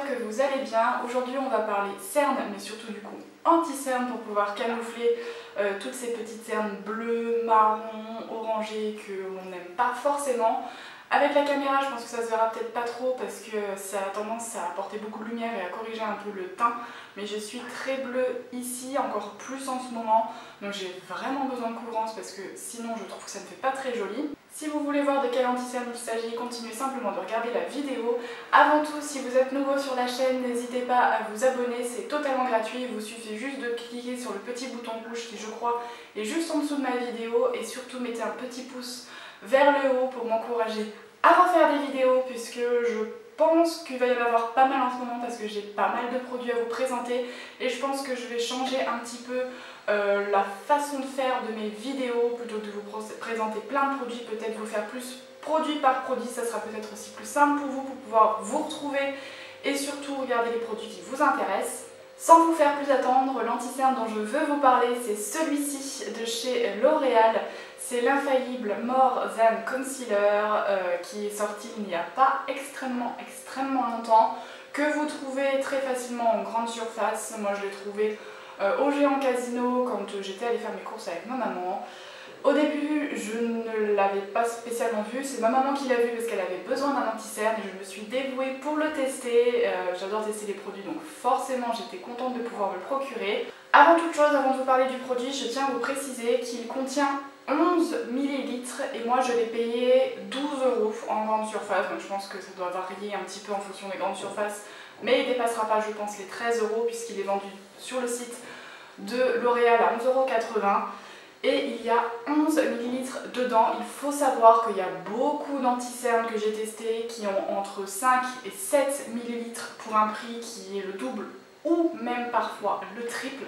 que vous allez bien. Aujourd'hui on va parler cernes, mais surtout du coup anti-cernes pour pouvoir camoufler toutes ces petites cernes bleues, marron, orangées que l'on n'aime pas forcément. Avec la caméra je pense que ça se verra peut-être pas trop parce que ça a tendance à apporter beaucoup de lumière et à corriger un peu le teint. Mais je suis très bleue ici, encore plus en ce moment. Donc j'ai vraiment besoin de couvrance parce que sinon je trouve que ça ne fait pas très joli. Si vous voulez voir de quel anti-cerne il s'agit, continuez simplement de regarder la vidéo. Avant tout, si vous êtes nouveau sur la chaîne, n'hésitez pas à vous abonner, c'est totalement gratuit. Il vous suffit juste de cliquer sur le petit bouton rouge qui je crois est juste en dessous de ma vidéo. Et surtout mettez un petit pouce vers le haut pour m'encourager à refaire des vidéos puisque je pense qu'il va y en avoir pas mal en ce moment parce que j'ai pas mal de produits à vous présenter et je pense que je vais changer un petit peu la façon de faire de mes vidéos. Plutôt que de vous présenter plein de produits, peut-être vous faire plus produit par produit, ça sera peut-être aussi plus simple pour pouvoir vous retrouver et surtout regarder les produits qui vous intéressent. Sans vous faire plus attendre, l'anti-cerne dont je veux vous parler, c'est celui-ci de chez L'Oréal. C'est l'infaillible More Than Concealer qui est sorti il n'y a pas extrêmement longtemps, que vous trouvez très facilement en grande surface. Moi je l'ai trouvé au Géant Casino quand j'étais allée faire mes courses avec ma maman. Au début, je ne l'avais pas spécialement vu, c'est ma maman qui l'a vu parce qu'elle avait besoin d'un anti-cerne et je me suis dévouée pour le tester. J'adore tester les produits donc forcément j'étais contente de pouvoir me le procurer. Avant toute chose, avant de vous parler du produit, je tiens à vous préciser qu'il contient 11 ml et moi je l'ai payé 12 € en grande surface, donc je pense que ça doit varier un petit peu en fonction des grandes surfaces, mais il ne dépassera pas je pense les 13 € puisqu'il est vendu sur le site de L'Oréal à 11,80 € et il y a 11 ml dedans. Il faut savoir qu'il y a beaucoup d'anti-cernes que j'ai testés qui ont entre 5 et 7 ml pour un prix qui est le double ou même parfois le triple.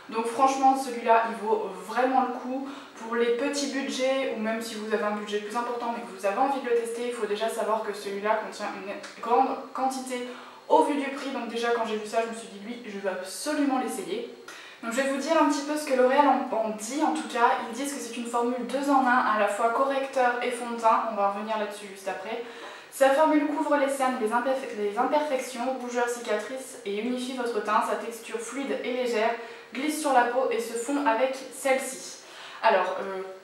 Donc franchement celui-là il vaut vraiment le coup. Pour les petits budgets ou même si vous avez un budget plus important mais que vous avez envie de le tester, il faut déjà savoir que celui-là contient une grande quantité au vu du prix. Donc déjà quand j'ai vu ça je me suis dit lui je vais absolument l'essayer. Donc je vais vous dire un petit peu ce que L'Oréal en dit en tout cas. Ils disent que c'est une formule 2 en 1 à la fois correcteur et fond de teint. On va revenir là-dessus juste après. Sa formule couvre les cernes, les imperfections, rougeurs, cicatrices et unifie votre teint. Sa texture fluide et légère glisse sur la peau et se fond avec celle-ci. Alors,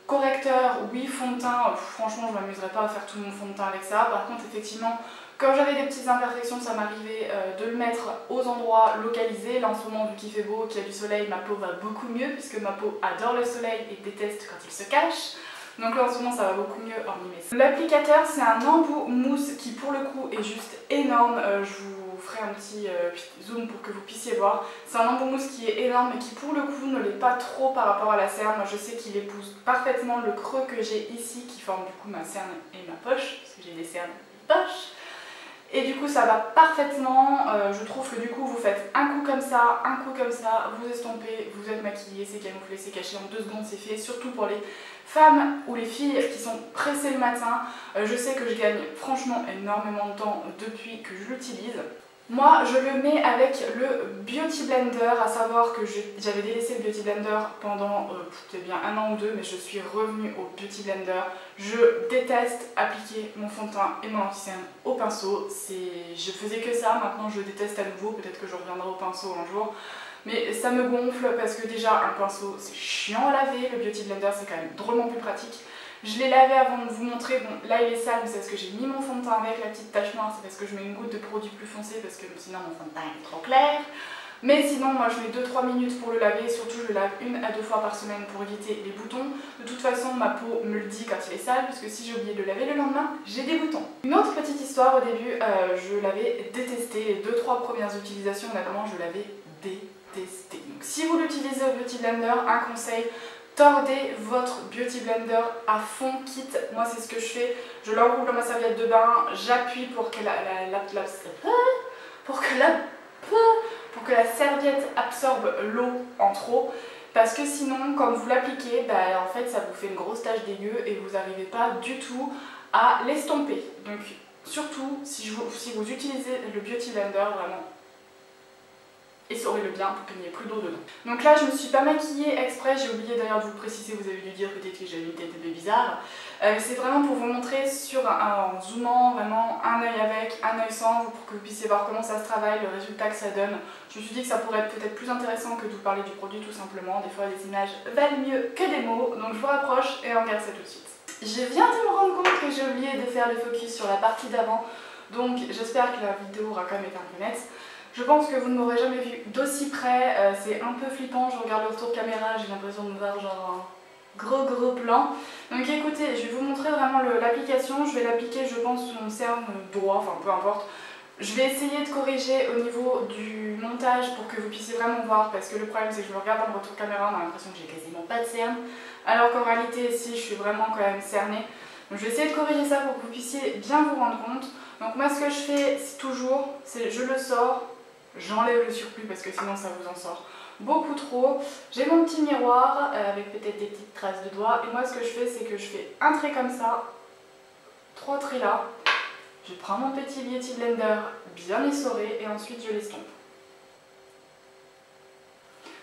correcteur, oui, fond de teint, franchement je ne m'amuserais pas à faire tout mon fond de teint avec ça. Par contre, effectivement, quand j'avais des petites imperfections, ça m'arrivait de le mettre aux endroits localisés. Là en ce moment, vu qu'il fait beau, qu'il y a du soleil, ma peau va beaucoup mieux puisque ma peau adore le soleil et déteste quand il se cache. Donc là en ce moment ça va beaucoup mieux hormis mes... L'applicateur c'est un embout mousse qui pour le coup est juste énorme. Je vous ferai un petit zoom pour que vous puissiez voir. C'est un embout mousse qui est énorme mais qui pour le coup ne l'est pas trop par rapport à la cerne. Moi je sais qu'il épouse parfaitement le creux que j'ai ici qui forme du coup ma cerne et ma poche parce que j'ai des cernes et des poches. Et du coup ça va parfaitement, je trouve que du coup vous faites un coup comme ça, vous estompez, vous êtes maquillé, c'est camouflé, c'est caché en 2 secondes, c'est fait. Surtout pour les femmes ou les filles qui sont pressées le matin, je sais que je gagne franchement énormément de temps depuis que je l'utilise. Moi je le mets avec le Beauty Blender, à savoir que j'avais délaissé le Beauty Blender pendant peut-être bien 1 an ou 2, mais je suis revenue au Beauty Blender. Je déteste appliquer mon fond de teint et mon anti-cerne au pinceau, je faisais que ça, maintenant je déteste à nouveau, peut-être que je reviendrai au pinceau un jour. Mais ça me gonfle parce que déjà un pinceau c'est chiant à laver, le Beauty Blender c'est quand même drôlement plus pratique. Je l'ai lavé avant de vous montrer, bon là il est sale mais c'est parce que j'ai mis mon fond de teint avec la petite tache noire, c'est parce que je mets une goutte de produit plus foncé parce que sinon mon fond de teint est trop clair. Mais sinon moi je mets 2-3 minutes pour le laver, surtout je le lave 1 à 2 fois par semaine pour éviter les boutons. De toute façon ma peau me le dit quand il est sale, puisque si j'ai oublié de le laver le lendemain, j'ai des boutons. Une autre petite histoire, au début je l'avais détesté, les 2-3 premières utilisations honnêtement je l'avais détesté. Donc si vous l'utilisez au Beauty Blender, un conseil, tordez votre Beauty Blender à fond, quitte, moi c'est ce que je fais, je l'enroule dans ma serviette de bain, j'appuie pour que la serviette absorbe l'eau en trop, parce que sinon quand vous l'appliquez, bah, en fait ça vous fait une grosse tache dégueu et vous n'arrivez pas du tout à l'estomper. Donc surtout si vous utilisez le Beauty Blender, vraiment essorez-le bien pour qu'il n'y ait plus d'eau dedans. Donc là je me suis pas maquillée exprès, j'ai oublié d'ailleurs de vous préciser, vous avez dû dire peut-être que j'avais une tête de bizarre. C'est vraiment pour vous montrer en zoomant vraiment un œil avec, un œil sans, pour que vous puissiez voir comment ça se travaille, le résultat que ça donne. Je me suis dit que ça pourrait être peut-être plus intéressant que de vous parler du produit tout simplement. Des fois les images valent mieux que des mots, donc je vous rapproche et on regarde ça tout de suite. Je viens de me rendre compte que j'ai oublié de faire le focus sur la partie d'avant, donc j'espère que la vidéo aura quand même été un peu nette. Je pense que vous ne m'aurez jamais vu d'aussi près, c'est un peu flippant, je regarde le retour de caméra, j'ai l'impression de me voir genre un gros plan. Donc écoutez, je vais vous montrer vraiment l'application, je vais l'appliquer je pense sur mon cerne droit, enfin peu importe. Je vais essayer de corriger au niveau du montage pour que vous puissiez vraiment voir, parce que le problème c'est que je me regarde dans le retour caméra, on a l'impression que j'ai quasiment pas de cerne, alors qu'en réalité ici je suis vraiment quand même cernée. Donc je vais essayer de corriger ça pour que vous puissiez bien vous rendre compte. Donc moi ce que je fais toujours, c'est je le sors, j'enlève le surplus parce que sinon ça vous en sort beaucoup trop. J'ai mon petit miroir avec peut-être des petites traces de doigts, et moi ce que je fais c'est que je fais un trait comme ça, 3 traits là. Je prends mon petit Beauty Blender bien essoré et ensuite je l'estompe.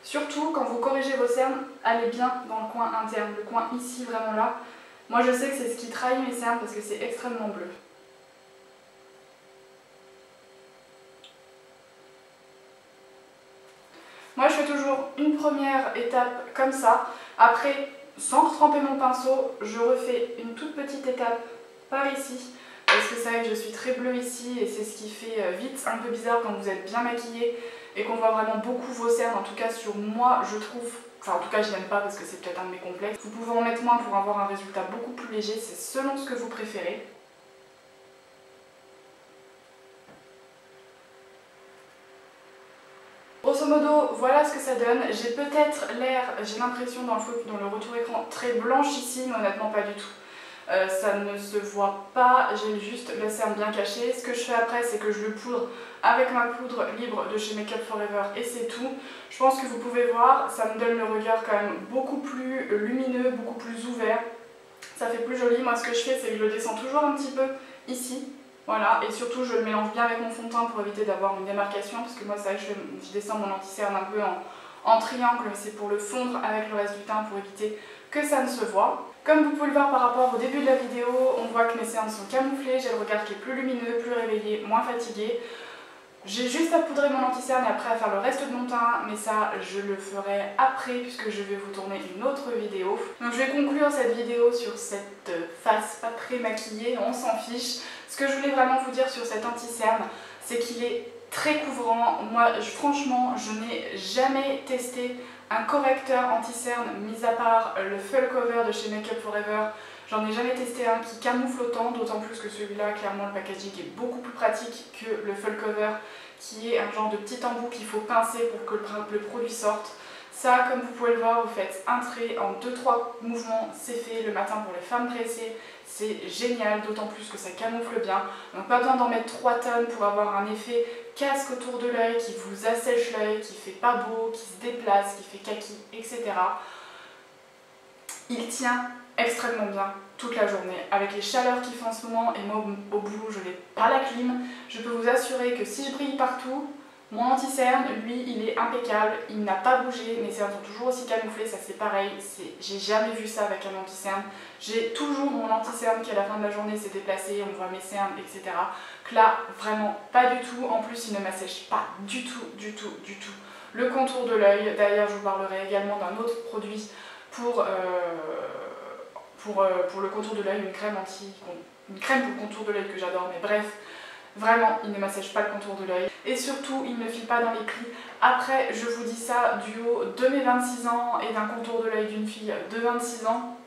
Surtout quand vous corrigez vos cernes, allez bien dans le coin interne, le coin ici vraiment là. Moi je sais que c'est ce qui trahit mes cernes parce que c'est extrêmement bleu. Moi je fais toujours une première étape comme ça, après sans retremper mon pinceau, je refais une toute petite étape par ici, parce que c'est vrai que je suis très bleue ici et c'est ce qui fait vite un peu bizarre quand vous êtes bien maquillée et qu'on voit vraiment beaucoup vos cernes, en tout cas sur moi je trouve, enfin en tout cas je n'aime pas parce que c'est peut-être un de mes complexes. Vous pouvez en mettre moins pour avoir un résultat beaucoup plus léger, c'est selon ce que vous préférez. Grosso modo, voilà ce que ça donne. J'ai peut-être l'air, j'ai l'impression dans le retour écran très blanche ici, mais honnêtement pas du tout. Ça ne se voit pas, j'ai juste le cerne bien caché. Ce que je fais après, c'est que je le poudre avec ma poudre libre de chez Make Up For Ever et c'est tout. Je pense que vous pouvez voir, ça me donne le regard quand même beaucoup plus lumineux, beaucoup plus ouvert. Ça fait plus joli. Moi ce que je fais, c'est que je le descends toujours un petit peu ici. Voilà, et surtout je le mélange bien avec mon fond de teint pour éviter d'avoir une démarcation, parce que moi c'est vrai que je descends mon anti-cerne un peu en triangle, mais c'est pour le fondre avec le reste du teint pour éviter que ça ne se voit. Comme vous pouvez le voir par rapport au début de la vidéo, on voit que mes cernes sont camouflées, j'ai le regard qui est plus lumineux, plus réveillé, moins fatigué. J'ai juste à poudrer mon anti-cerne et après à faire le reste de mon teint, mais ça je le ferai après puisque je vais vous tourner une autre vidéo. Donc je vais conclure cette vidéo sur cette face pas très maquillée, on s'en fiche. Ce que je voulais vraiment vous dire sur cet anti-cerne, c'est qu'il est très couvrant. Moi franchement je n'ai jamais testé un correcteur anti-cerne mis à part le Full Cover de chez Make Up For Ever. J'en ai jamais testé un qui camoufle autant, d'autant plus que celui-là, clairement le packaging est beaucoup plus pratique que le Full Cover qui est un genre de petit embout qu'il faut pincer pour que le produit sorte. Ça, comme vous pouvez le voir, vous faites un trait en 2-3 mouvements, c'est fait le matin pour les femmes pressées. C'est génial, d'autant plus que ça camoufle bien. Donc pas besoin d'en mettre 3 tonnes pour avoir un effet casque autour de l'œil qui vous assèche l'œil, qui fait pas beau, qui se déplace, qui fait kaki, etc. Il tient extrêmement bien toute la journée. Avec les chaleurs qu'il fait en ce moment, et moi au boulot je n'ai pas la clim, je peux vous assurer que si je brille partout, mon anti-cerne, lui, il est impeccable, il n'a pas bougé, mes cernes sont toujours aussi camouflées, ça c'est pareil, j'ai jamais vu ça avec un anti-cerne. J'ai toujours mon anti-cerne qui à la fin de la journée s'est déplacé, on voit mes cernes, etc. Que là, vraiment pas du tout, en plus il ne m'assèche pas du tout. Le contour de l'œil, d'ailleurs je vous parlerai également d'un autre produit pour le contour de l'œil, une crème pour le contour de l'œil que j'adore, mais bref. Vraiment, il ne m'assèche pas le contour de l'œil. Et surtout, il ne file pas dans les plis. Après, je vous dis ça du haut de mes 26 ans et d'un contour de l'œil d'une fille de 26 ans.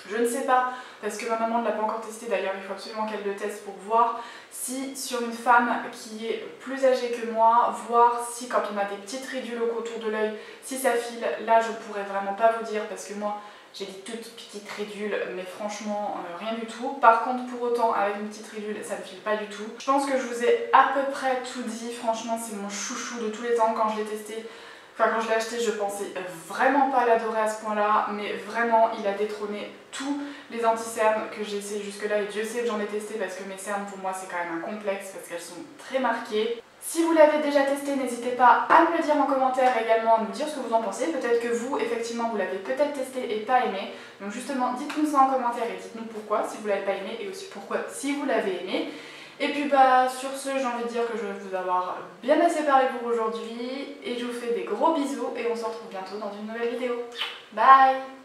Je ne sais pas, parce que ma maman ne l'a pas encore testé d'ailleurs, il faut absolument qu'elle le teste pour voir si sur une femme qui est plus âgée que moi, voir si quand on a des petites ridules au contour de l'œil, si ça file, là je pourrais vraiment pas vous dire parce que moi j'ai des toutes petites ridules, mais franchement rien du tout. Par contre, pour autant, avec une petite ridule, ça ne file pas du tout. Je pense que je vous ai à peu près tout dit. Franchement, c'est mon chouchou de tous les temps. Quand je l'ai testé, enfin quand je l'ai acheté, je pensais vraiment pas l'adorer à ce point-là, mais vraiment, il a détrôné tous les anti-cernes que j'ai essayé jusque-là. Et Dieu sait que j'en ai testé parce que mes cernes, pour moi, c'est quand même un complexe parce qu'elles sont très marquées. Si vous l'avez déjà testé, n'hésitez pas à me le dire en commentaire également, à nous dire ce que vous en pensez. Peut-être que vous, effectivement, vous l'avez peut-être testé et pas aimé. Donc justement, dites-nous ça en commentaire et dites-nous pourquoi, si vous l'avez pas aimé, et aussi pourquoi si vous l'avez aimé. Et puis sur ce, j'ai envie de dire que je vais vous avoir bien assez parlé pour aujourd'hui. Et je vous fais des gros bisous et on se retrouve bientôt dans une nouvelle vidéo. Bye!